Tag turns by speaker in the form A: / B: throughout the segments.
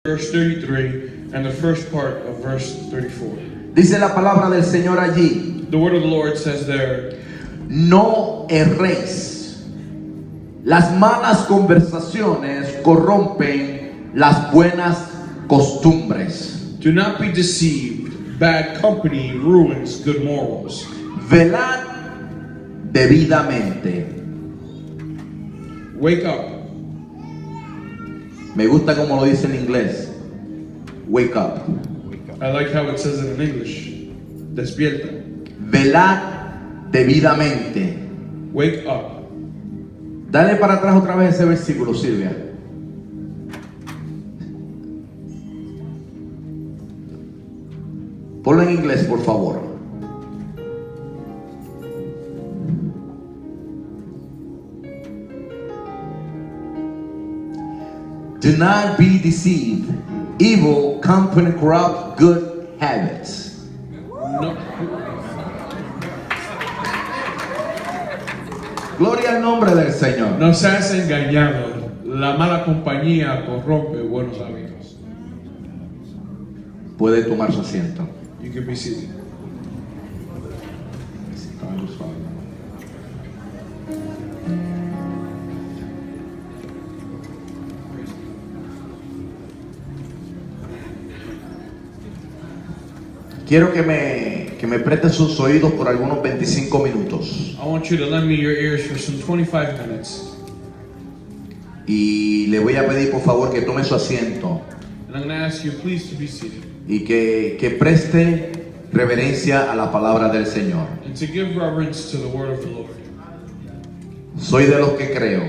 A: verse 33 and the first part of verse 34.
B: Dice la palabra del Señor allí:
A: The word of the Lord says there,
B: no erréis. Las malas conversaciones corrompen las buenas costumbres.
A: do not be deceived, bad company ruins good morals.
B: Velad debidamente.
A: Wake up.
B: Me gusta como lo dice en inglés. Wake up.
A: I like how it says it in English. Despierta.
B: Velad debidamente.
A: Wake up.
B: Dale para atrás otra vez ese versículo, Silvia. Ponlo en inglés, por favor. Do not be deceived. Evil company corrupt good habits.
A: No.
B: Gloria al nombre del Señor.
A: No seas engañado. La mala compañía corrompe buenos hábitos.
B: Puede tomar su asiento.
A: You can be seated.
B: Quiero que me preste sus oídos por algunos 25 minutos.
A: I want you to lend me your ears for some 25 minutes.
B: Y le voy a pedir por favor que tome su asiento
A: And I'm going to ask you please to be seated.
B: y que preste reverencia a la palabra del Señor.
A: And to give reverence to the word of the Lord.
B: Soy de los que creo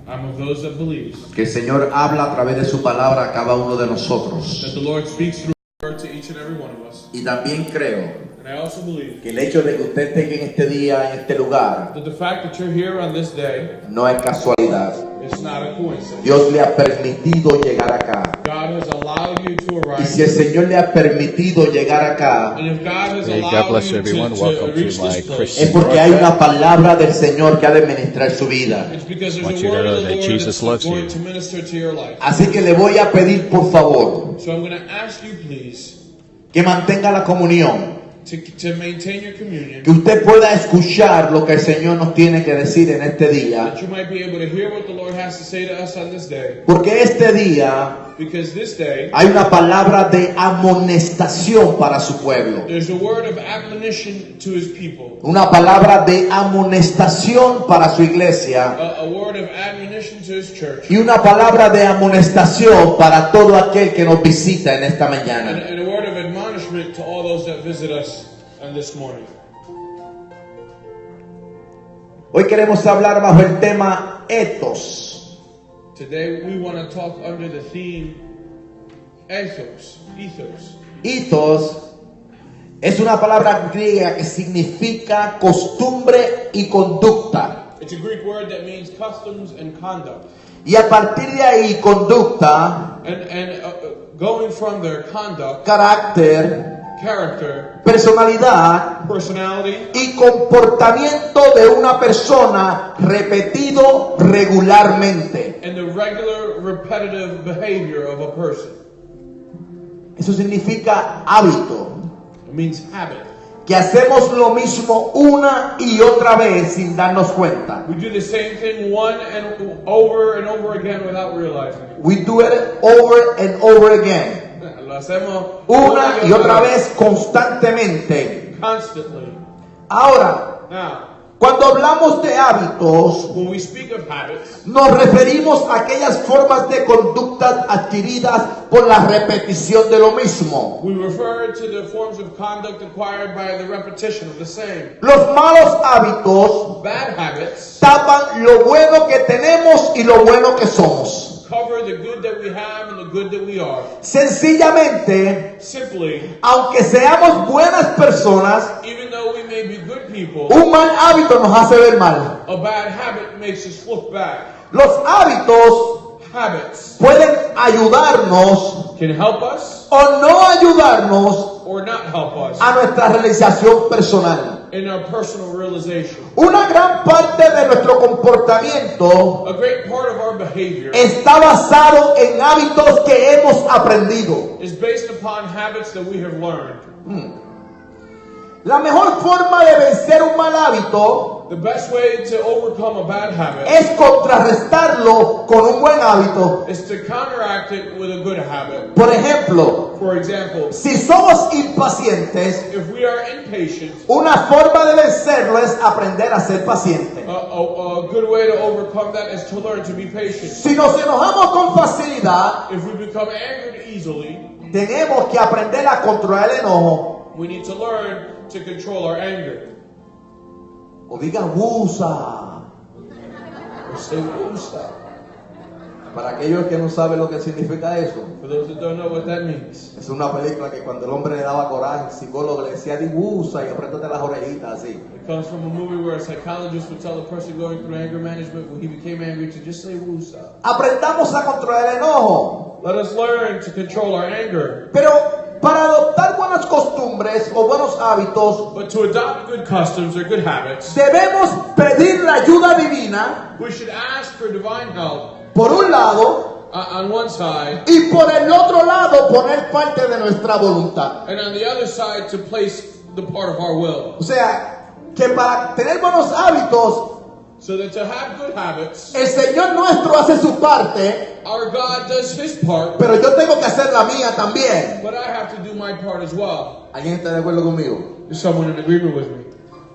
A: I'm of those that believe
B: que el Señor habla a través de su palabra a cada uno de nosotros.
A: that the Lord speaks through the word to each and every one of us.
B: Y también creo
A: And I also believe
B: que el hecho de que usted esté en este día, en este lugar,
A: that the fact that you're here on this day
B: no es casualidad.
A: is not a coincidence.
B: Dios le ha permitido llegar acá.
A: God has allowed you to
B: Y
A: arrive.
B: si el Señor le ha permitido llegar acá,
A: And if God has
C: Hey,
A: allowed
C: God bless
A: you
C: everyone.
A: to
C: Welcome
A: reach
C: to my
A: this place,
C: Christian
B: es porque hay una palabra del Señor que ha de ministrar su vida.
A: it's because
C: I want
A: there's
C: you
A: a
C: to
A: word
C: know
A: of the
C: that
A: Lord
C: Jesus
A: that's
C: loves
A: going
C: you.
A: to minister to your life.
B: Así que le voy a pedir por favor
A: So I'm going to ask you please
B: que mantenga la comunión,
A: to maintain your communion,
B: que usted pueda escuchar lo que el Señor nos tiene que decir en este día,
A: that you might be able to hear what the Lord has to say to us on this day.
B: porque este día
A: Because this day,
B: hay una palabra de amonestación para su pueblo,
A: there's a word of admonition to his people.
B: una palabra de amonestación para su iglesia
A: A word of admonition to his church.
B: y una palabra de amonestación para todo aquel que nos visita en esta mañana.
A: And a word of admonishment to all those that visit us on this morning.
B: Hoy queremos hablar bajo el tema ethos.
A: Today we want to talk under the theme ethos.
B: Ethos es una palabra griega que significa costumbre y conducta.
A: It's a Greek word that means customs and conduct.
B: Y a partir de ahí, conducta,
A: And going from their conduct,
B: carácter,
A: character,
B: personalidad
A: personality,
B: y comportamiento de una persona repetido regularmente.
A: and the regular repetitive behavior of a person.
B: Eso significa hábito,
A: It means habit.
B: que hacemos lo mismo una y otra vez sin darnos cuenta.
A: We do the same thing one and over again without realizing it.
B: We do it over and over again.
A: Lo hacemos
B: Una y otra vez constantemente.
A: constantly.
B: Ahora,
A: Now,
B: cuando hablamos de hábitos,
A: when we speak of habits,
B: nos referimos a aquellas formas de conducta adquiridas por la repetición de lo mismo.
A: we refer to the forms of conduct acquired by the repetition of the same.
B: Los malos hábitos
A: Bad habits
B: tapan lo bueno que tenemos y lo bueno que somos.
A: cover the good that we have and the good that we are.
B: Sencillamente,
A: Simply,
B: aunque seamos buenas personas,
A: even though we may be good people,
B: un mal hábito nos hace ver mal.
A: a bad habit makes us look bad.
B: Los hábitos
A: Habits
B: pueden ayudarnos
A: can help us
B: o no ayudarnos
A: or not help us
B: a nuestra realización personal.
A: in our personal realization.
B: Una gran parte de nuestro comportamiento
A: A great part of our behavior
B: está basado en hábitos que hemos aprendido.
A: is based upon habits that we have learned.
B: La mejor forma de vencer un mal hábito
A: The best way to overcome a bad habit
B: es contrarrestarlo con un buen hábito.
A: is to counteract it with a good habit.
B: Por ejemplo,
A: For example,
B: si somos impacientes,
A: if we are impatient,
B: una forma de vencerlo es aprender a ser paciente.
A: a good way to overcome that is to learn to be patient.
B: Si nos enojamos con facilidad,
A: If we become angered easily,
B: tenemos que aprender a controlar el enojo.
A: we need to learn to control our anger.
B: O diga usa.
A: Or say "Usa."
B: Para aquellos que no saben lo que significa eso,
A: For those that don't know what that means,
B: es una película que cuando el hombre le daba coraje, el psicólogo le decía dibusa y apriétate las orejitas así.
A: it comes from a movie where a psychologist would tell a person going through anger management when he became angry to just say "Usa."
B: Aprendamos a controlar el enojo.
A: Let us learn to control our anger.
B: Pero para adoptar buenas costumbres o buenos hábitos,
A: But to adopt good customs or good habits,
B: debemos pedir la ayuda divina,
A: we should ask for divine help
B: por un lado,
A: on one side,
B: y por el otro lado poner parte de nuestra voluntad.
A: and on the other side to place the part of our will.
B: O sea, que para tener buenos hábitos,
A: So that to have good habits,
B: el Señor nuestro hace su parte,
A: our God does His part,
B: pero yo tengo que hacer la mía también.
A: but I have to do my part as well.
B: ¿Alguien está de acuerdo conmigo?
A: Is someone in agreement with me?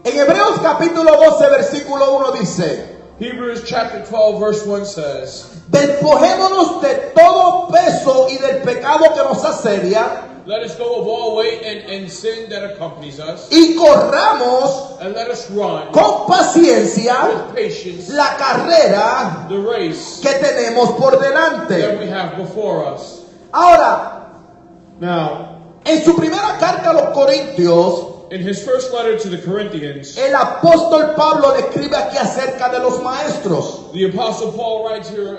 B: En Hebreos capítulo 12, versículo 1 dice:
A: Hebrews chapter 12 verse 1 says,
B: despojémonos de todo peso y del pecado que nos asedia,
A: let us go of all weight and sin that accompanies us,
B: y corramos
A: and let us run
B: con paciencia
A: with patience
B: la carrera
A: the race
B: que tenemos por
A: that
B: delante.
A: we have before us.
B: Ahora,
A: Now,
B: en su primera carta a los Corintios,
A: in his first letter to the Corinthians,
B: el apóstol Pablo le escribe aquí acerca de los maestros,
A: the Apostle Paul writes here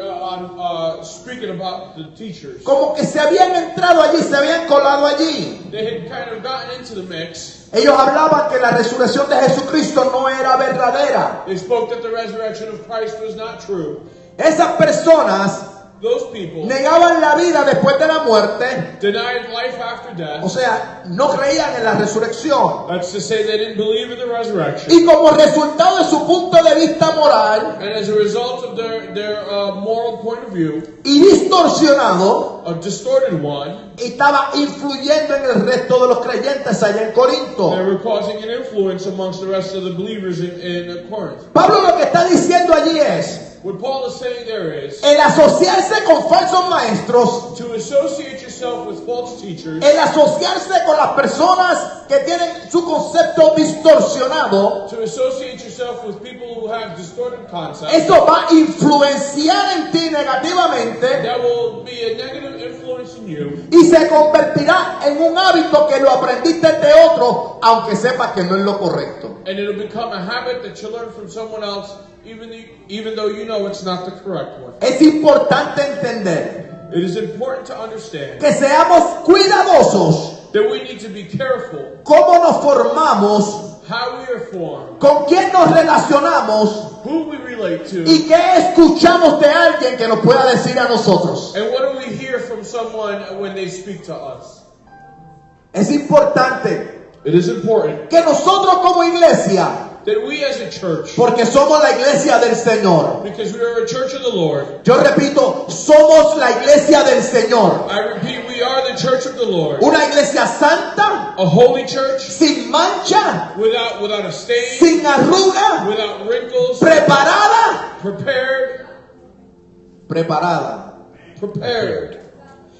A: speaking about the teachers.
B: como que se habían entrado allí, se habían colado allí.
A: They had kind of gotten into the mix.
B: Ellos hablaban que la resurrección de Jesucristo no era verdadera.
A: They spoke that the resurrection of Christ was not true.
B: Esas personas
A: Those people
B: negaban la vida después de la muerte,
A: denied life after
B: o
A: death.
B: sea, no creían en la resurrección.
A: That's to say they didn't believe in the resurrection.
B: Y como resultado de su punto de vista moral
A: And as a result of their moral point of view,
B: y distorsionado,
A: a distorted one,
B: estaba influyendo en el resto de los creyentes allá en Corinto.
A: they were causing an influence amongst the rest of the believers in Corinth.
B: Pablo lo que está diciendo allí es,
A: What Paul is saying there is,
B: el asociarse con falsos maestros,
A: to associate yourself with false teachers,
B: el asociarse con las personas que tienen su concepto distorsionado,
A: to associate yourself with people who have distorted concepts,
B: eso va a influenciar en ti negativamente
A: that will be a negative influence in you,
B: y se convertirá en un hábito que lo aprendiste de otro, aunque sepas que no es lo correcto.
A: and it'll become a habit that you learn from someone else, even though you know it's not the correct one.
B: Es importante entender
A: It is important to understand
B: que seamos cuidadosos
A: that we need to be careful
B: cómo nos formamos,
A: how we are formed,
B: con quién nos relacionamos
A: who we relate to,
B: y qué escuchamos de alguien que nos pueda decir a nosotros.
A: and what do we hear from someone when they speak to us.
B: Es importante
A: It is important
B: que nosotros como iglesia,
A: that we as a church,
B: porque somos la iglesia del Señor,
A: because we are a church of the Lord,
B: yo repito, somos la iglesia del Señor,
A: I repeat, we are the church of the Lord,
B: una iglesia santa,
A: a holy church,
B: sin mancha,
A: without a stain,
B: sin arruga,
A: without wrinkles,
B: preparada,
A: prepared.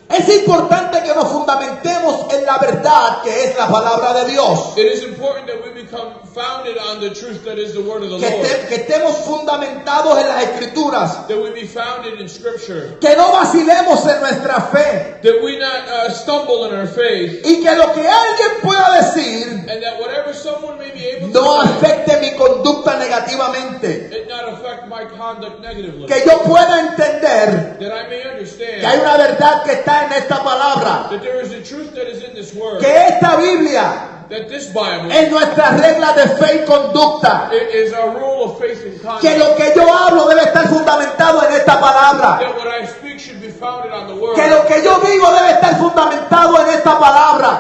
B: Es importante que nos fundamentemos en la verdad que es la palabra de Dios.
A: It is important that we become founded on the truth that is the word of the Lord,
B: Que estemos fundamentados en las escrituras.
A: that we be founded in Scripture,
B: Que no vacilemos en nuestra fe.
A: that we not stumble in our faith,
B: Y que lo que alguien pueda decir
A: and that whatever someone may be able to
B: no
A: say,
B: afecte mi conducta negativamente.
A: it not affect my conduct negatively,
B: Que yo pueda entender
A: that I may understand
B: que hay una verdad que está en esta palabra.
A: that there is a truth that is in this word,
B: Que esta Biblia
A: that this Bible
B: es nuestra regla de fe y conducta.
A: is a rule of faith and
B: Que
A: conduct,
B: lo que yo hablo debe estar fundamentado en esta palabra.
A: that what I speak should be founded on the word,
B: Que lo que yo digo debe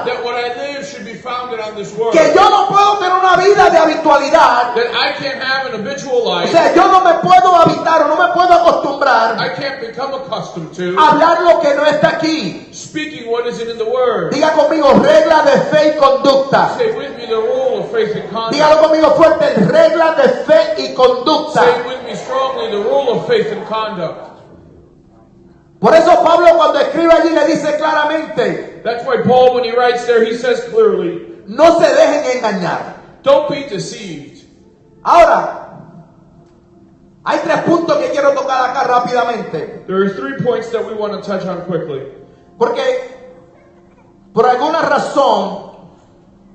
B: tierra.
A: That what I live should be founded on this word.
B: Que yo no puedo tener una vida de habitualidad.
A: That I can't have an habitual
B: O
A: life.
B: sea, yo no me puedo habitar o no me puedo acostumbrar
A: I can't become accustomed to
B: a hablar lo que no está aquí.
A: speaking what isn't in the word.
B: Diga conmigo, regla de fe y conducta.
A: Say with me the rule of faith and conduct.
B: Dígalo conmigo fuerte, regla de fe y conducta.
A: Say with me strongly the rule of faith and conduct.
B: Por eso Pablo cuando escribe allí le dice claramente,
A: That's why Paul, when he writes there, he says clearly,
B: no se dejen engañar.
A: don't be deceived.
B: Ahora, hay 3 puntos que quiero tocar acá rápidamente.
A: There are 3 points that we want to touch on quickly.
B: Porque por alguna razón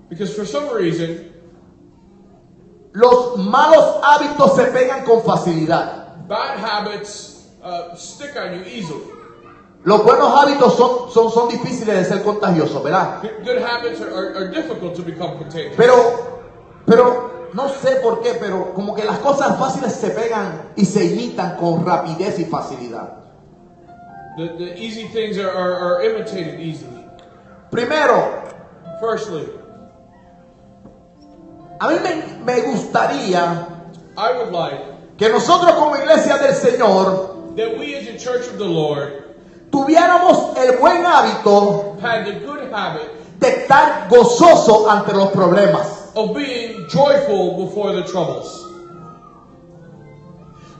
A: Because for some reason,
B: los malos hábitos se pegan con facilidad.
A: bad habits stick on you easily.
B: Los buenos hábitos son difíciles de ser contagiosos, ¿verdad?
A: Good habits are difficult to become contagious.
B: Pero no sé por qué, pero como que las cosas fáciles se pegan y se imitan con rapidez y facilidad.
A: The easy things are imitated easily.
B: Primero,
A: Firstly,
B: a mí me gustaría
A: I would like
B: que nosotros como iglesia del Señor
A: that we as a church of the Lord
B: tuviéramos el buen hábito
A: had the good habit
B: de estar gozoso ante los problemas.
A: of being joyful before the troubles.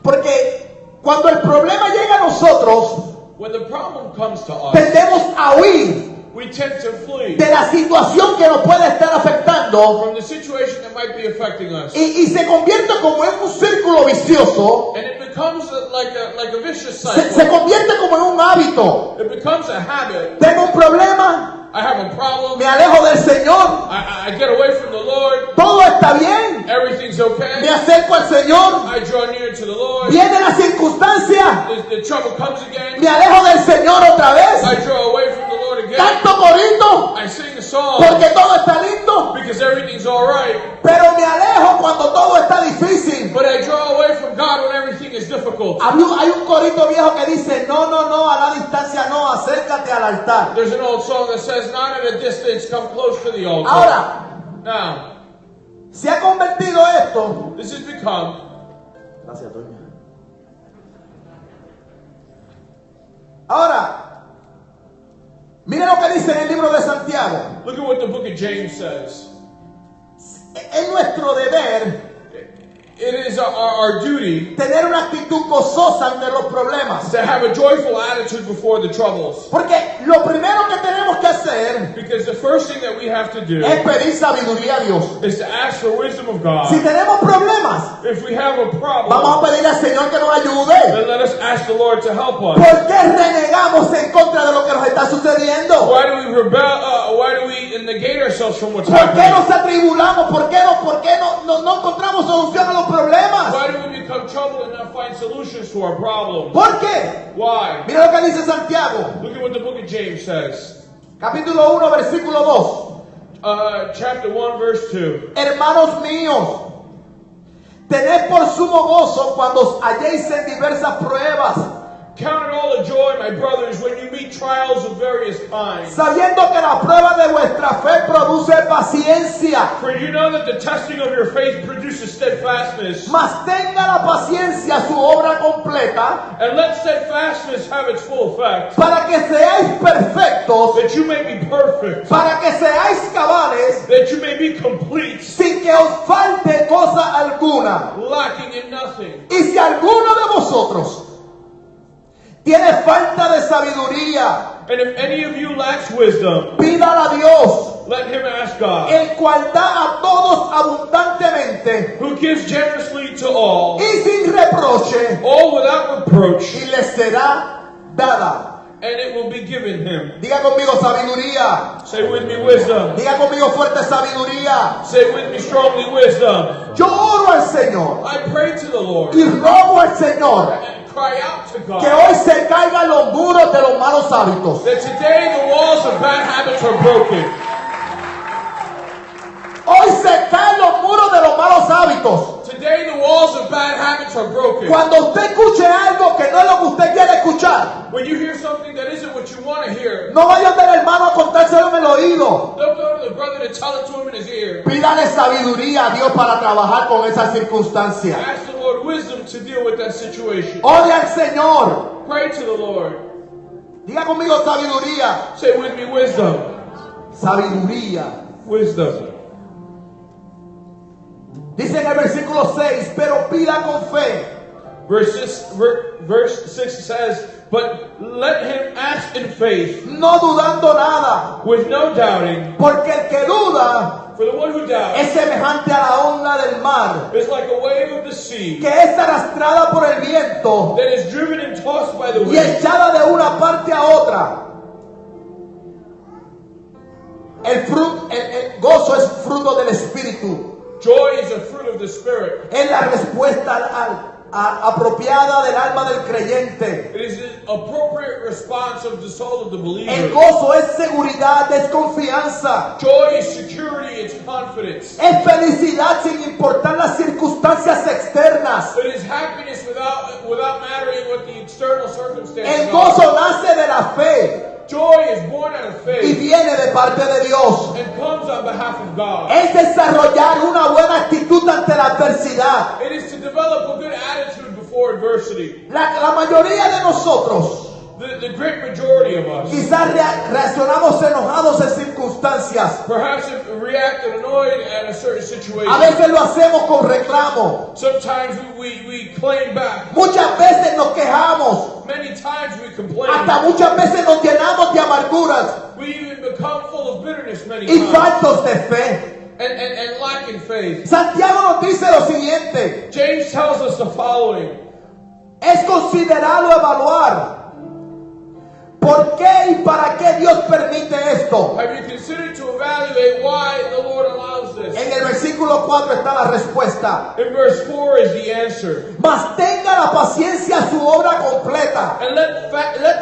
B: Porque cuando el problema llega a nosotros,
A: When the problem comes to us,
B: tendemos a huir
A: we tend to flee
B: de la situación que nos puede estar afectando
A: from the situation that might be affecting us.
B: y se convierte como en un círculo vicioso,
A: And it becomes like a vicious
B: se
A: cycle.
B: convierte como en un hábito.
A: It becomes a habit.
B: Tengo un problema,
A: I have a problem.
B: me alejo del Señor,
A: I get away from the Lord.
B: todo está bien,
A: Everything's
B: me
A: okay.
B: acerco al Señor,
A: I draw near to the Lord.
B: viene la circunstancia,
A: The trouble comes again.
B: me alejo del Señor otra vez,
A: I draw away from the Lord again.
B: canto corito
A: I sing a song
B: porque todo está lindo,
A: because everything's all right.
B: pero me alejo cuando todo está difícil.
A: But I draw away from God when everything is difficult.
B: Hay un corito viejo que dice, no, a la distancia no, acércate al altar.
A: There's an old song that says, not at a distance, come close to the altar.
B: Ahora,
A: Now,
B: se ha convertido esto.
A: this has become
B: Gracias, Toña. Ahora, mire lo que dice en el libro de Santiago.
A: Look at what the book of James says.
B: Es nuestro deber
A: It is our duty
B: tener una actitud gozosa ante los problemas.
A: to have a joyful attitude before the troubles.
B: Porque lo primero que tenemos que hacer
A: Because the first thing that we have to do
B: es pedir sabiduría a Dios.
A: is to ask for wisdom of God.
B: Si tenemos problemas,
A: If we have a
B: vamos
A: problem,
B: a pedirle al Señor que nos ayude.
A: then let us ask the Lord to help us.
B: ¿Por qué renegamos en contra de lo que nos está sucediendo?
A: Why do we rebel? Why do we negate ourselves from what's
B: ¿Por qué
A: happening?
B: nos atribulamos? ¿Por qué no encontramos solución a los problemas?
A: Why do we become troubled and not find solutions to our problems?
B: ¿Por qué?
A: Why?
B: Mira lo que dice Santiago,
A: Look at what the book of James says.
B: capítulo 1, versículo 2.
A: Chapter 1, verse 2.
B: Hermanos míos, tened por sumo gozo cuando os halléis en diversas pruebas,
A: Count it all a joy, my brothers, when you meet trials of various kinds.
B: sabiendo que la prueba de vuestra fe produce paciencia.
A: For you know that the testing of your faith produces steadfastness.
B: Mas tenga la paciencia su obra completa,
A: And let steadfastness have its full effect,
B: para que seáis perfectos,
A: that you may be perfect,
B: para que seáis cabales,
A: that you may be complete,
B: sin que os falte cosa alguna.
A: lacking in nothing.
B: Y si alguno de vosotros tiene falta de sabiduría,
A: And if any of you lacks wisdom,
B: pídala a Dios,
A: let him ask God,
B: el cual da a todos abundantemente
A: who gives generously to all,
B: y sin reproche,
A: all without reproach,
B: y le será dada.
A: and it will be given him.
B: Diga conmigo sabiduría.
A: Say with me wisdom.
B: Diga conmigo fuerte sabiduría.
A: Say with me strongly wisdom.
B: Yo oro al Señor
A: I pray to the Lord
B: y rogo al Señor
A: and cry out to
B: que
A: God
B: hoy se caigan los muros de los malos hábitos.
A: that today the walls of bad habits are broken.
B: Hoy se caen los muros de los malos hábitos.
A: Today day the walls of bad habits are broken.
B: Cuando usted escuche algo que no es lo que usted quiere escuchar,
A: When you hear something that isn't what you want to hear,
B: no vaya del hermano a contárselo en el oído.
A: don't go to the brother to tell it to him in his ear.
B: Pídale sabiduría a Dios para trabajar con esa circunstancia.
A: Ask the Lord wisdom to deal with that situation.
B: Ore al Señor.
A: Pray to the Lord.
B: Diga conmigo sabiduría.
A: Say with me, wisdom.
B: Sabiduría.
A: Wisdom.
B: Dice en el versículo 6, pero pida con fe.
A: Verse 6 says, but let him ask in faith,
B: No dudando nada.
A: with no doubting.
B: Porque el que duda
A: For the one who doubts
B: es semejante a la onda del mar,
A: is like a wave of the sea
B: que es arrastrada por el viento
A: that is driven and tossed by the
B: y
A: wind.
B: echada de una parte a otra. El gozo es fruto del Espíritu.
A: Joy is a fruit of the Spirit.
B: Es la respuesta apropiada del alma del creyente.
A: It is the appropriate response of the soul of the
B: El
A: believer.
B: gozo es seguridad, es confianza,
A: Joy is security, it's confidence.
B: es felicidad sin importar las circunstancias externas.
A: It is happiness without mattering what the external circumstances
B: El
A: are.
B: gozo nace de la fe
A: Joy is born out of
B: y
A: faith
B: viene de parte de Dios.
A: and comes on behalf of God.
B: Es desarrollar una buena actitud ante la adversidad.
A: It is to develop a good attitude before adversity.
B: La mayoría de nosotros
A: The great majority of us
B: quizás reaccionamos enojados en circunstancias.
A: perhaps have reacted annoyed at a certain
B: A
A: situation.
B: veces lo hacemos con reclamo.
A: Sometimes we claim back.
B: Muchas veces nos quejamos.
A: Many times we complain.
B: Hasta muchas veces nos llenamos de amarguras
A: We even become full of bitterness many
B: y
A: times.
B: faltos de fe.
A: And lacking faith.
B: Santiago nos dice lo siguiente.
A: James tells us the following.
B: Es considerado evaluar por qué y para qué Dios permite esto.
A: Have you considered to evaluate why the Lord allows this?
B: En el versículo 4 está la respuesta.
A: In verse 4 is the answer.
B: Mas tenga la paciencia su obra completa,
A: And let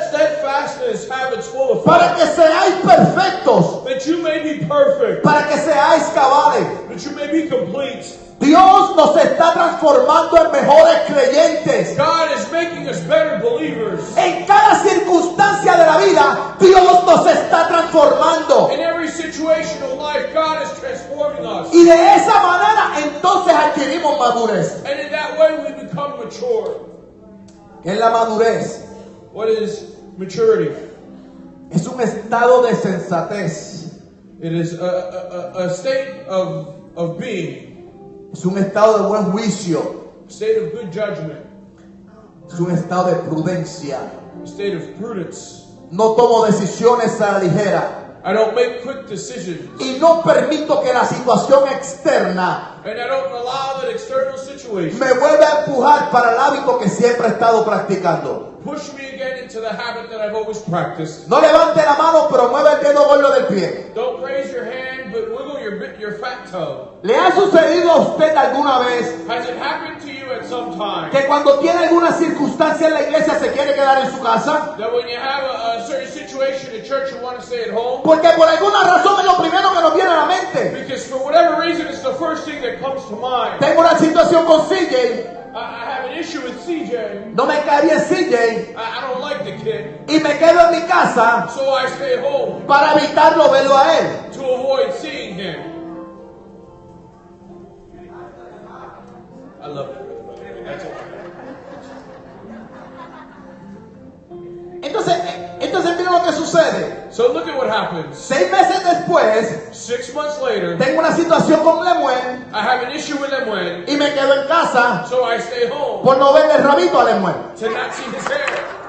A: steadfastness have its full effect,
B: para que seáis perfectos,
A: that you may be perfect,
B: para que seáis cabales.
A: that you may be complete.
B: Dios nos está transformando en mejores creyentes.
A: God is making us better believers.
B: En cada circunstancia de la vida, Dios nos está transformando.
A: In every situation of life, God is transforming us.
B: Y de esa manera entonces adquirimos madurez.
A: And in that way, we become mature.
B: ¿Qué es la madurez?
A: What is maturity?
B: Es un estado de sensatez.
A: It is a state of being,
B: Es un estado de buen juicio.
A: a state of good judgment,
B: Es un estado de prudencia.
A: a state of prudence.
B: No tomo decisiones a la ligera.
A: I don't make quick decisions.
B: Y no permito que la situación externa
A: And I don't allow that external situation
B: me vuelva a empujar para el hábito que siempre he estado practicando.
A: push me again into the habit that I've always practiced.
B: No levante la mano, pero mueva el dedo gordo del pie.
A: Don't raise your hand, but wiggle your fat toe.
B: ¿Le ha sucedido a usted alguna vez
A: Has it happened to you at some time
B: que cuando tiene alguna circunstancia en la iglesia se quiere quedar en su casa?
A: that when you have a certain situation at church, you want to stay at home?
B: Porque por alguna razón es lo primero que nos viene a la mente.
A: Because for whatever reason, it's the first thing that comes to mind.
B: Tengo una situación con CJ,
A: I have an issue with CJ.
B: no me cae bien CJ
A: I don't like the kid,
B: y me quedo en mi casa
A: so I stay home
B: para evitarlo verlo a él.
A: to avoid seeing him. I love it. That's all.
B: Entonces mira lo que sucede.
A: So look at what happens.
B: 6 meses después
A: 6 months later,
B: tengo una situación con Lemuel
A: I have an issue with Lemuel,
B: y me quedo en casa
A: so I stay home
B: por no verle el rabito a Lemuel.
A: to not see his hair.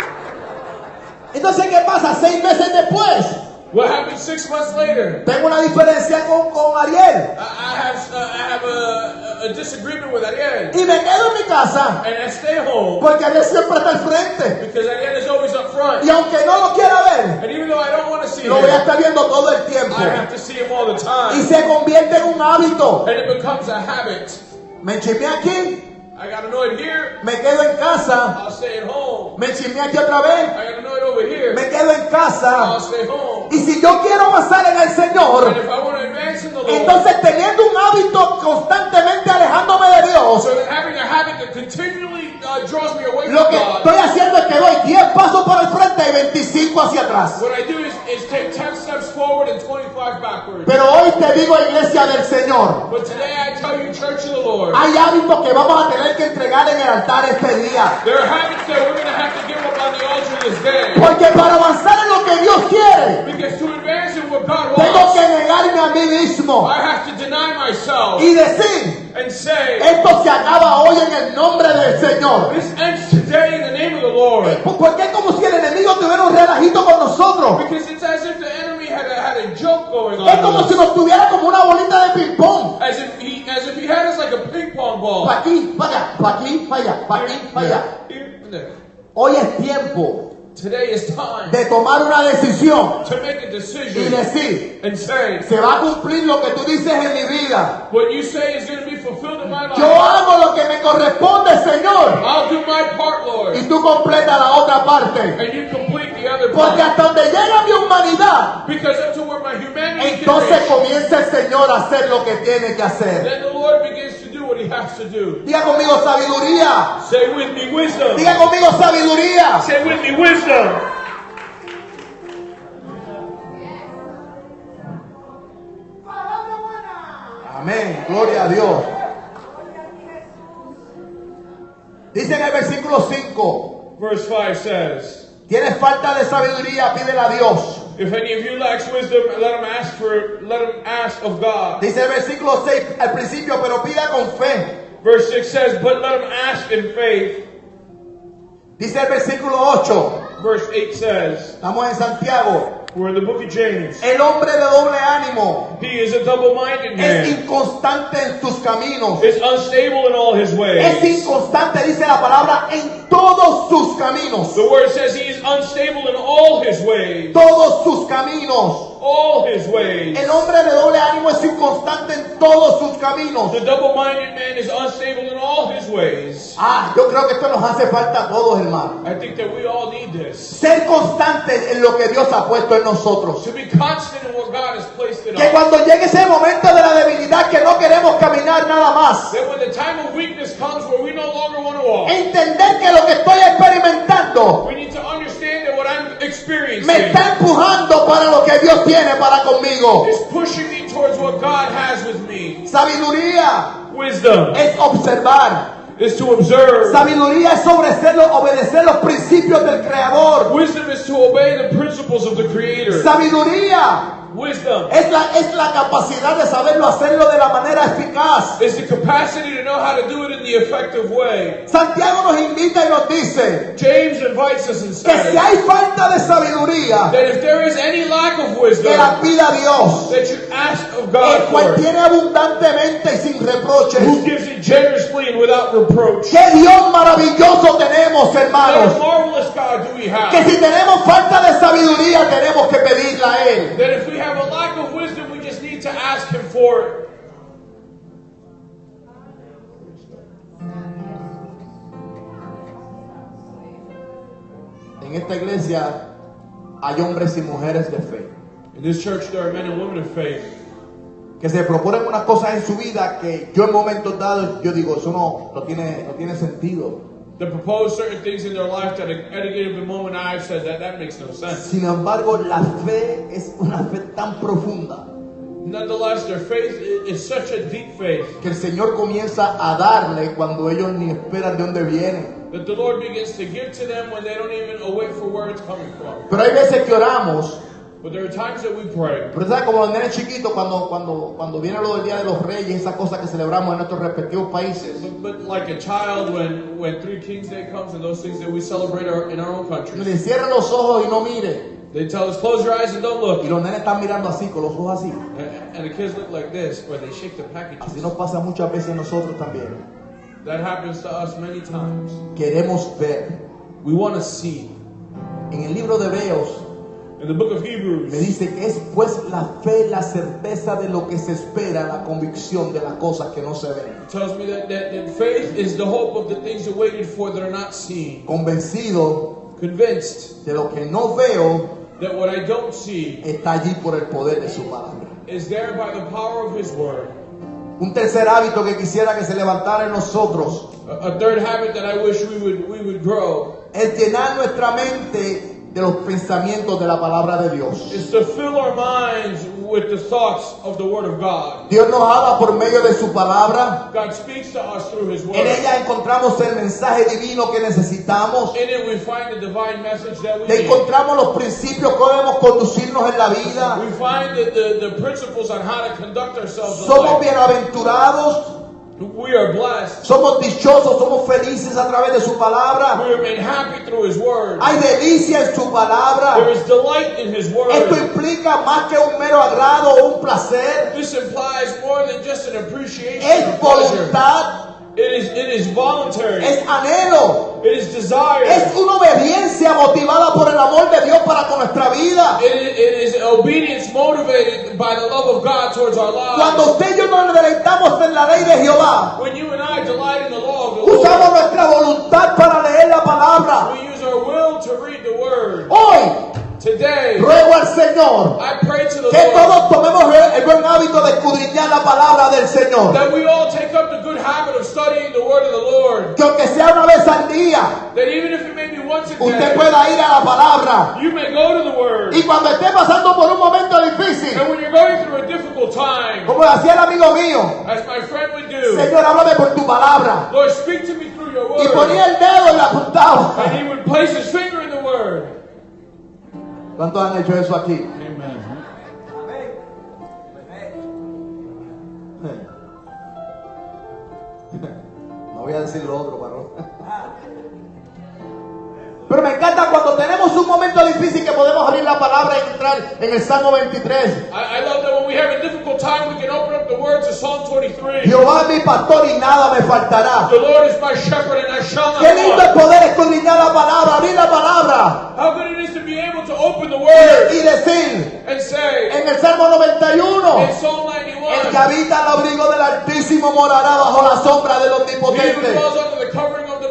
B: Entonces, ¿qué pasa? 6 meses después
A: What happens 6 months later?
B: tengo una diferencia con Ariel
A: I have a disagreement with Ariel,
B: y me quedo en mi casa
A: and I stay home
B: porque Ariel siempre está al frente
A: because Ariel is always up front.
B: y aunque no lo quiera ver,
A: And even though I don't want to see
B: lo voy a
A: him,
B: estar viendo todo el tiempo
A: I have to see him all the
B: y
A: time,
B: se convierte en un hábito.
A: and it becomes a habit.
B: Me chismeé aquí,
A: I got annoyed here,
B: me quedo en casa,
A: I'll stay at home.
B: me chismeé aquí otra vez,
A: I got annoyed over here,
B: me quedo en casa.
A: I'll stay home.
B: Y si yo quiero avanzar en el
A: And
B: Señor,
A: if I want to advance in the Lord,
B: entonces teniendo un hábito constantemente alejándome de Dios,
A: so that draws me away
B: Lo
A: from
B: que
A: God,
B: estoy haciendo es que doy 10 pasos para el frente y 25 hacia atrás.
A: what I do is take 10 steps forward and 25 backwards.
B: Pero hoy te digo, iglesia del Señor,
A: But today I tell you, Church of the Lord,
B: hay hábitos que vamos a tener que entregar en el altar este día.
A: there are habits that we're going to have to give up on the altar this day.
B: Porque para avanzar en lo que Dios quiere,
A: Because to advance in what God
B: tengo
A: wants,
B: que negarme a mí mismo
A: I have to deny myself
B: y decir,
A: and say,
B: esto se acaba hoy en el nombre del Señor.
A: this ends today in the name of the Lord.
B: Porque es como si el enemigo tuviera un relajito con nosotros.
A: Because it's as if the enemy had a joke going on.
B: Es como
A: with
B: si
A: us.
B: nos tuviera como una bolita de ping pong.
A: As if he had us like a ping pong ball.
B: Pa' aquí, para allá, pa' aquí, para allá, pa' aquí, para allá.
A: Here and there.
B: Hoy es tiempo
A: Today is time
B: de tomar una decisión
A: to make a
B: y
A: decision
B: decir,
A: and say,
B: se va a cumplir lo que tú dices en mi vida.
A: what you say is going to be fulfilled in my life.
B: Yo hago lo que me corresponde, Señor.
A: I'll do my part, Lord.
B: Y tú completas la otra parte.
A: And you complete the other
B: Porque
A: part.
B: hasta donde llega mi humanidad,
A: Because up to where my humanity
B: entonces
A: can reach,
B: comienza el Señor a hacer lo que tiene que hacer.
A: then the Lord begins to do what he has to do.
B: Diga conmigo sabiduría.
A: Say with me wisdom.
B: Diga conmigo sabiduría.
A: Say with me wisdom.
B: Amén. Gloria a Dios. Dice en el versículo 5.
A: Verse 5 says,
B: Tienes falta de sabiduría, pídela a Dios.
A: if any of you lacks wisdom, let him ask of God.
B: Dice el versículo 6 al principio, pero pida con fe.
A: Verse 6 says, but let him ask in faith.
B: Dice el versículo 8.
A: Verse 8 says,
B: Estamos en Santiago.
A: we're in the book of James.
B: El hombre de doble ánimo
A: He is a double-minded
B: es
A: man.
B: inconstante en sus caminos.
A: Is unstable in all his
B: Es
A: ways.
B: inconstante, dice la palabra, en todos sus caminos.
A: The word says he is unstable in all his ways.
B: Todos sus caminos.
A: All his ways.
B: El hombre de doble ánimo es inconstante en todos sus caminos.
A: The double-minded man is unstable in all his ways.
B: Yo creo que esto nos hace falta a todos, hermano.
A: I think that we all need this.
B: Ser constantes en lo que Dios ha puesto en nosotros.
A: To be constant in what God has placed in
B: Que
A: us.
B: cuando llegue ese momento de la debilidad que no queremos caminar nada más,
A: That when the time of weakness comes where we no longer want to walk,
B: entender que lo que estoy experimentando
A: we need to understand that what I'm
B: me
A: experiencing
B: está empujando para lo que Dios tiene para conmigo.
A: is pushing me towards what God has with me.
B: Sabiduría
A: Wisdom
B: es observar.
A: is to observe.
B: Sabiduría es obedecer los principios del Creador.
A: Wisdom is to obey the principles of the Creator.
B: Sabiduría
A: Wisdom
B: es la capacidad de saberlo hacerlo de la manera eficaz.
A: is the capacity to know how to do it in the effective way.
B: Santiago nos invita y nos dice
A: James invites us and
B: que si
A: says
B: hay falta de sabiduría,
A: that if there is any lack of
B: que
A: wisdom,
B: la pida a Dios,
A: that you ask of
B: el
A: God
B: cual
A: for it,
B: tiene abundantemente y sin reproches.
A: who gives it generously and without reproach.
B: ¡Qué Dios maravilloso tenemos,
A: What a
B: hermanos!
A: marvelous God do we
B: Que
A: have.
B: si tenemos falta de sabiduría, tenemos que pedirla a Él.
A: That if we have a lack of wisdom, we just need to ask Him for it.
B: En esta iglesia hay hombres y mujeres de fe
A: In this church, there are men and women of faith
B: que se proponen unas cosas en su vida que yo en momentos dados yo digo, eso no tiene sentido.
A: that propose certain things in their life that at a given moment I've said that makes no sense.
B: Sin embargo, la fe es una fe tan profunda
A: Nonetheless, their faith is such a deep faith
B: que el Señor comienza a darle cuando ellos ni esperan de dónde viene.
A: that the Lord begins to give to them when they don't even await for where it's coming from.
B: Pero hay veces que oramos.
A: But there are times that we pray.
B: Pero ¿sabes? Como los nenes chiquitos cuando viene lo del Día de los Reyes, esas cosas que celebramos en nuestros respectivos países.
A: But like a child, when Three Kings Day comes and those things that we celebrate in our own
B: Y
A: country,
B: le cierran los ojos y no mire.
A: they tell us, close your eyes and don't look.
B: Y los nenes están mirando así, con los ojos así.
A: And the kids look like this, or they shake the
B: Así
A: packages.
B: nos pasa muchas veces a nosotros también.
A: That happens to us many times.
B: Queremos ver.
A: We want to see.
B: En el libro de Hebreos
A: In the book of
B: me
A: Hebrews,
B: dice que es pues la fe, la certeza de lo que se espera, la convicción de las cosas que no se ven.
A: it tells me that faith is the hope of the things you're waiting for that are not seen.
B: Convencido
A: Convinced
B: de lo que no veo
A: that what I don't see
B: está allí por el poder de su palabra.
A: is there by the power of His Word.
B: Un tercer hábito que quisiera que se levantara en nosotros
A: A third habit that I wish we would grow
B: es llenar nuestra mente de los pensamientos de la palabra de Dios.
A: is to fill our minds with the thoughts of the Word of God.
B: Dios nos habla por medio de su palabra.
A: God speaks to us through His Word.
B: En ella encontramos el mensaje divino que necesitamos.
A: In it we find the divine message that we need.
B: Encontramos los principios que debemos conducirnos en la vida.
A: We find the principles on how to conduct ourselves in
B: Somos
A: life.
B: bienaventurados.
A: We are blessed.
B: Somos dichosos, somos felices a través de su palabra.
A: We are made happy through His Word.
B: Hay delicia en su palabra.
A: There is delight in His Word.
B: Esto implica más que un mero agrado o un placer.
A: This implies more than just an appreciation
B: Es
A: or pleasure.
B: voluntad,
A: It is voluntary.
B: es anhelo,
A: It is desire.
B: es una obediencia motivada por el amor de Dios para con nuestra vida.
A: It is obedience motivated by the love of God towards our
B: Cuando
A: lives.
B: usted y yo nos deleitamos en la ley de Jehová,
A: When you and I delight in the law of the
B: usamos
A: Lord,
B: nuestra voluntad para leer la palabra.
A: we use our will to read the Word.
B: Hoy
A: Today,
B: ruego al Señor
A: I pray to the
B: que
A: Lord
B: todos tomemos el buen hábito de escudriñar la palabra del Señor.
A: that we all take up the good habit of studying the Word of the Lord.
B: Que aunque sea una vez al día,
A: That even if it may be once a
B: usted
A: day,
B: pueda ir a la palabra.
A: you may go to the Word.
B: Y cuando esté pasando por un momento difícil,
A: And when you're going through a difficult time,
B: como decía el amigo mío,
A: as my friend would do,
B: Señor, háblame por tu palabra.
A: Lord, speak to me through your
B: Y
A: Word.
B: ponía el dedo y la apuntaba.
A: And he would place his finger in the Word.
B: ¿Cuántos han hecho eso aquí?
A: Amen.
B: No voy a decir lo otro, varón. Pero me encanta cuando tenemos un momento difícil que podemos abrir la palabra y entrar en el Salmo 23.
A: I love that when we have a difficult time, we can open up the Word to Psalm 23.
B: Jehová es mi pastor y nada me faltará.
A: The Lord is my shepherd and I shall not
B: Qué lindo es
A: want.
B: poder escudriñar la palabra, abrir la palabra
A: How good it is to be able to open the Word
B: y decir
A: and say,
B: en el Salmo 91.
A: in Psalm
B: El
A: 91,
B: que habita al abrigo del Altísimo morará bajo la sombra del
A: he who
B: Omnipotente.
A: dwells under the covering of the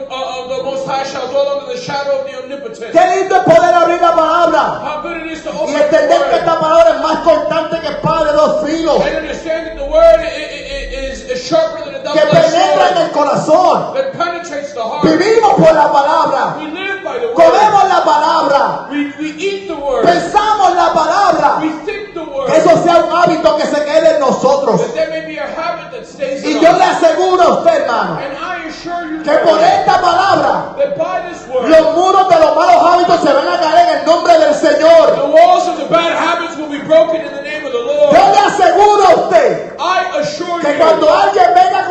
A: Most High shall dwell under the shadow of the Omnipotent.
B: Qué lindo es poder abrir la palabra
A: How good it is to
B: y
A: open the
B: entender que
A: Word
B: esta palabra es más cortante que espada de dos filos,
A: and understand that the Word is sharper than a
B: que
A: double-edged
B: penetra en
A: sword
B: el corazón.
A: that penetrates the heart.
B: Vivimos por la palabra,
A: We live by the Word.
B: comemos la palabra,
A: We eat the Word.
B: pensamos la palabra.
A: We think the Word.
B: Que eso sea un hábito que se quede en nosotros.
A: That there may be a habit that stays
B: Y
A: in
B: yo
A: us.
B: le aseguro a usted, hermano,
A: And I assure you
B: que por esta palabra
A: that by this Word,
B: los muros de los malos hábitos se van a caer en el nombre del Señor.
A: the walls of the bad habits will be broken in the name of the Lord.
B: Yo le aseguro a usted
A: I assure
B: que
A: you
B: cuando alguien venga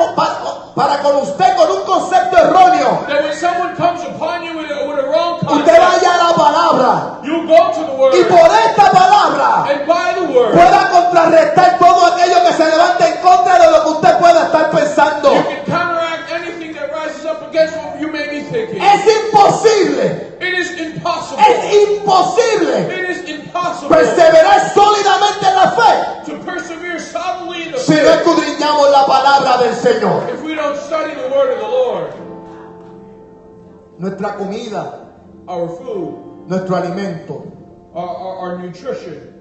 B: para con usted con un concepto erróneo,
A: that when someone comes upon you with a wrong
B: usted
A: concept,
B: vaya a la palabra
A: you go to the Word.
B: y por esta palabra
A: And by the Word,
B: pueda contrarrestar todo aquello que se levante en contra de lo que usted pueda estar pensando.
A: you can counteract anything that rises up against what you may be thinking.
B: Es imposible,
A: It is impossible.
B: es imposible
A: It is impossible
B: perseverar sólidamente en la fe
A: to persevere solidly in the
B: si no
A: faith
B: escudriñamos la palabra del Señor.
A: if we don't study the Word of the Lord.
B: Nuestra comida,
A: Our food,
B: nuestro alimento.
A: our nutrition.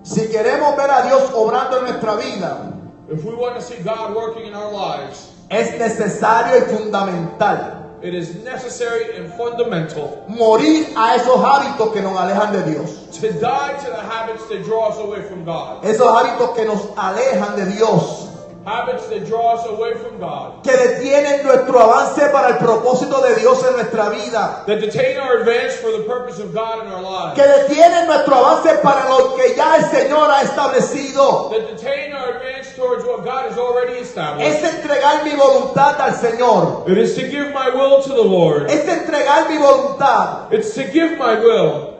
B: Si queremos ver a Dios obrando en nuestra vida,
A: If we want to see God working in our lives,
B: es necesario y fundamental
A: it is necessary and fundamental
B: morir a esos hábitos que nos alejan de Dios.
A: to die to the habits that draw us away from God.
B: Esos hábitos que nos alejan de Dios,
A: Habits that draw us away from God.
B: que detienen nuestro avance para el propósito de Dios en nuestra vida,
A: That detain our advance for the purpose of God in our lives.
B: que detienen nuestro avance para lo que ya el Señor ha establecido.
A: That detain our advance towards what God has already established.
B: Es entregar mi voluntad al Señor.
A: It is to give my will to the Lord.
B: Es entregar mi voluntad.
A: It's to give my will.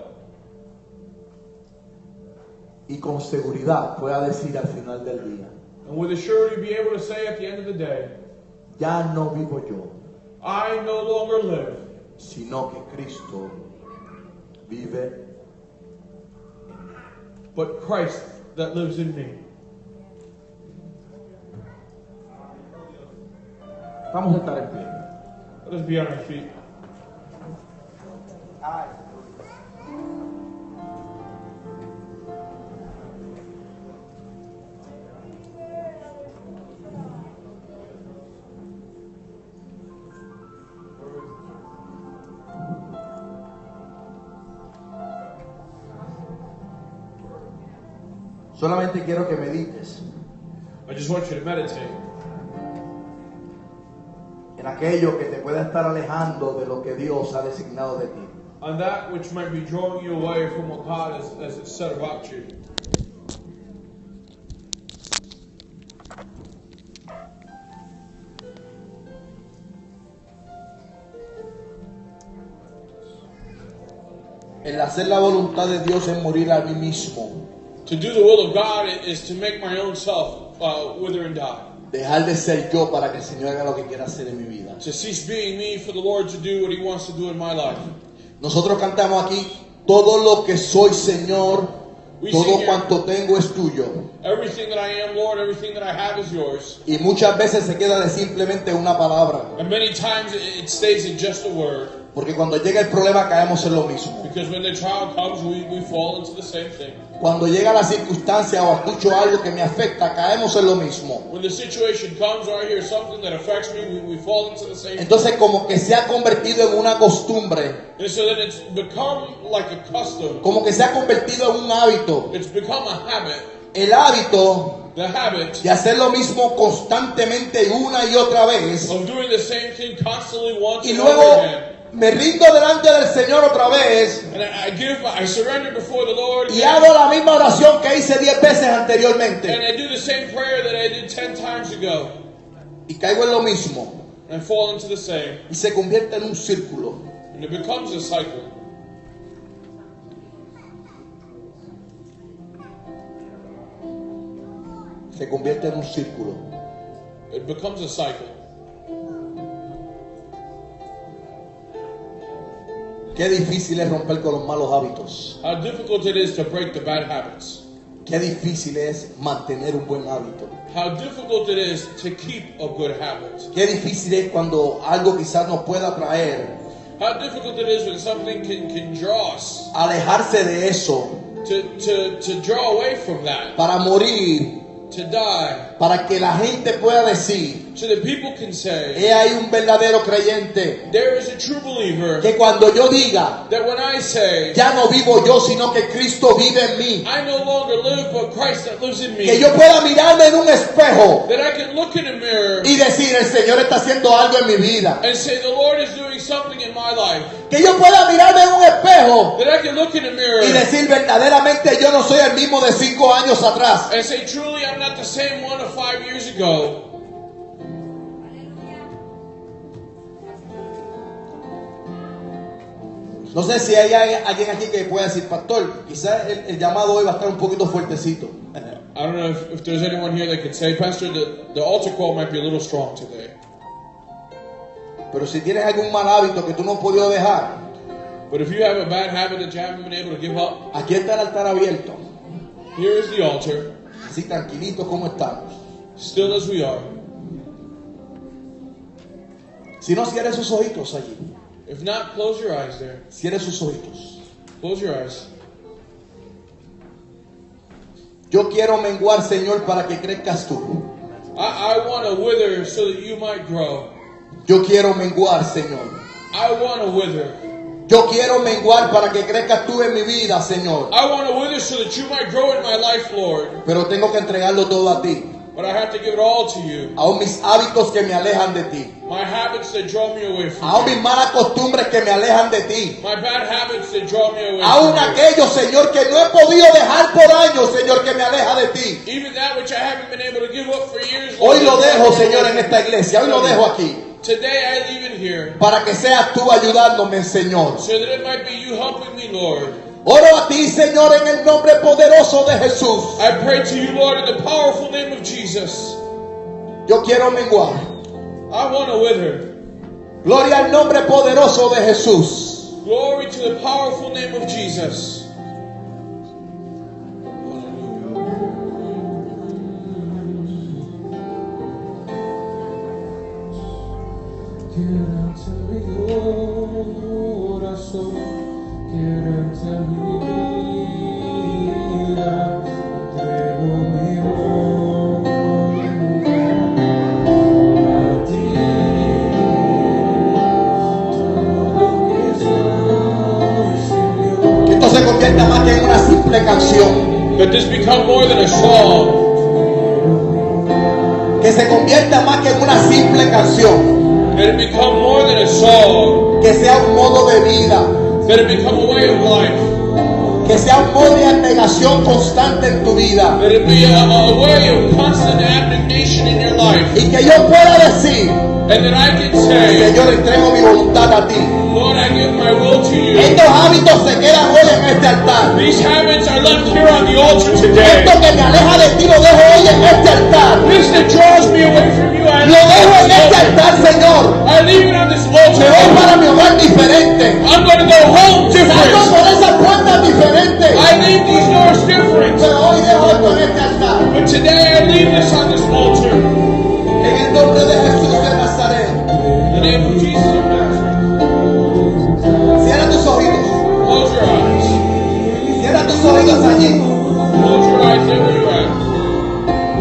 B: Y con seguridad pueda decir al final del día,
A: And with a surety be able to say at the end of the day,
B: ya no vivo yo,
A: I no longer live,
B: sino que Cristo vive.
A: but Christ that lives in me.
B: Vamos a estar en pie.
A: Let us be on our feet.
B: Solamente quiero que medites
A: I just want you to meditate
B: en aquello que te pueda estar alejando de lo que Dios ha designado de ti.
A: on that which might be drawing you away from what God has said about you.
B: El hacer la voluntad de Dios es morir a mí mismo.
A: To do the will of God is to make my own self wither and die.
B: Dejar de ser yo para que el Señor haga lo que quiera hacer en mi vida.
A: To cease being me for the Lord to do what He wants to do in my life.
B: Nosotros cantamos aquí, todo lo que soy, Señor,
A: We
B: todo
A: sing here,
B: cuanto tengo es tuyo.
A: everything that I am, Lord, everything that I have is yours.
B: Y muchas veces se queda de simplemente una palabra.
A: And many times it stays in just a word.
B: Porque cuando llega el problema caemos en lo mismo.
A: Because when the trial comes, we fall into the same thing.
B: Cuando llega la circunstancia o escucho algo que me afecta, caemos en lo mismo.
A: When the situation comes or I hear something that affects me, we fall into the same thing.
B: Entonces como que se ha convertido en una costumbre.
A: And so then it's become like a custom.
B: Como que se ha convertido en un hábito.
A: It's become a habit.
B: El hábito
A: The habit
B: de hacer lo mismo constantemente una y otra vez.
A: of doing the same thing constantly once
B: Y
A: and
B: luego
A: over again.
B: me rindo delante del Señor otra vez.
A: And I surrender before the Lord.
B: Y hago la misma oración que hice 10 veces
A: And
B: anteriormente.
A: I do the same prayer that I did 10 times ago.
B: Y caigo en lo mismo.
A: And I fall into the same.
B: Y se convierte en un círculo.
A: And it becomes a cycle.
B: Se convierte en un círculo.
A: It becomes a cycle.
B: Qué difícil es romper con los malos hábitos.
A: How difficult it is to break the bad habits.
B: Qué difícil es mantener un buen hábito.
A: How difficult it is to keep a good habit.
B: Qué difícil es cuando algo quizás nos pueda traer.
A: How difficult it is when something can draw us
B: Alejarse de eso
A: to draw away from that,
B: para morir,
A: to die,
B: para que la gente pueda decir,
A: so that people can say,
B: he ahí un verdadero creyente.
A: there is a true believer,
B: Que cuando yo diga,
A: that when I say,
B: ya no vivo yo, sino que Cristo vive en mí.
A: I no longer live, but Christ that lives in me,
B: Que yo pueda mirarme en un espejo
A: that I can look in a mirror
B: y decir, el Señor está haciendo algo en mi vida.
A: and say, the Lord is doing something in my life,
B: Que yo pueda mirarme en un espejo
A: that I can look in a mirror
B: y decir, verdaderamente yo no soy el mismo de 5 años atrás.
A: and say, truly, I'm not the same one of 5 years ago.
B: No sé si hay alguien aquí que pueda decir, pastor, quizás el llamado hoy va a estar un poquito fuertecito.
A: I don't know if there's anyone here that could say, Pastor, the altar call might be a little strong today.
B: Pero si tienes algún mal hábito que tú no has podido dejar,
A: But if you have a bad habit that you haven't been able to give up,
B: aquí está el altar abierto.
A: here is the altar,
B: Así tranquilitos como estamos.
A: still as we are.
B: Si no, cierre sus ojitos allí.
A: If not, close your eyes there.
B: Cierre sus ojitos.
A: Close your eyes.
B: Yo quiero menguar, Señor, para que crezcas tú.
A: I want to wither so that you might grow.
B: Yo quiero menguar, Señor.
A: I want to wither.
B: Yo quiero menguar para que crezcas tú en mi vida, Señor.
A: I want to wither so that you might grow in my life, Lord.
B: Pero tengo que entregarlo todo a ti.
A: But I have to give it all to you.
B: Aún mis hábitos que me alejan de ti.
A: My habits that draw me away from
B: Aún
A: you.
B: mis malas costumbres que me alejan de ti.
A: My bad habits that draw me away
B: Aún
A: from you.
B: aquello, Señor, que no he podido dejar por años, Señor, que me aleja de ti.
A: Even that which I haven't been able to give up for years.
B: Hoy
A: Lord,
B: lo dejo, Señor, en esta iglesia. Hoy lo dejo aquí.
A: Today I leave it here
B: Para que seas tú ayudándome, Señor.
A: so that it might be you helping me, Lord.
B: Oro a ti, Señor, en el nombre poderoso de Jesús.
A: I pray to you, Lord, in the powerful name of Jesus.
B: Yo quiero menguar.
A: I want to wither.
B: Gloria al nombre poderoso de Jesús.
A: Glory to the powerful name of Jesus.
B: Que esto se convierta más que en una simple canción.
A: That this become more than a song.
B: Que se convierta más que en una simple canción.
A: That it become more than a song.
B: Que sea un modo de vida.
A: That it become a way of life.
B: Que sea un modo de abnegación constante en tu vida.
A: That it be a way of constant abnegation in your life.
B: Y que yo pueda decir,
A: and that I can say,
B: Señor, entrego mi voluntad a ti.
A: Lord, I give my will to you.
B: Estos hábitos se quedan hoy en este altar.
A: These habits are left here on the altar today.
B: Esto que me aleja de ti lo dejo hoy en este altar.
A: This that draws me away from you, I
B: Lo dejo en este altar, Señor.
A: I leave it on this
B: Me
A: altar.
B: voy para mi hogar diferente.
A: I'm going to go home
B: Salgo
A: different.
B: por esas puertas diferentes.
A: I leave these doors different.
B: Pero hoy dejo esto en este altar.
A: But today I leave this on this altar.
B: En el nombre de Jesús de Nazaret.
A: In the name of Jesus of Nazareth.
B: Cierra tus oídos.
A: Close your eyes.
B: Cierra tus oídos allí.
A: Close your eyes there where you're at.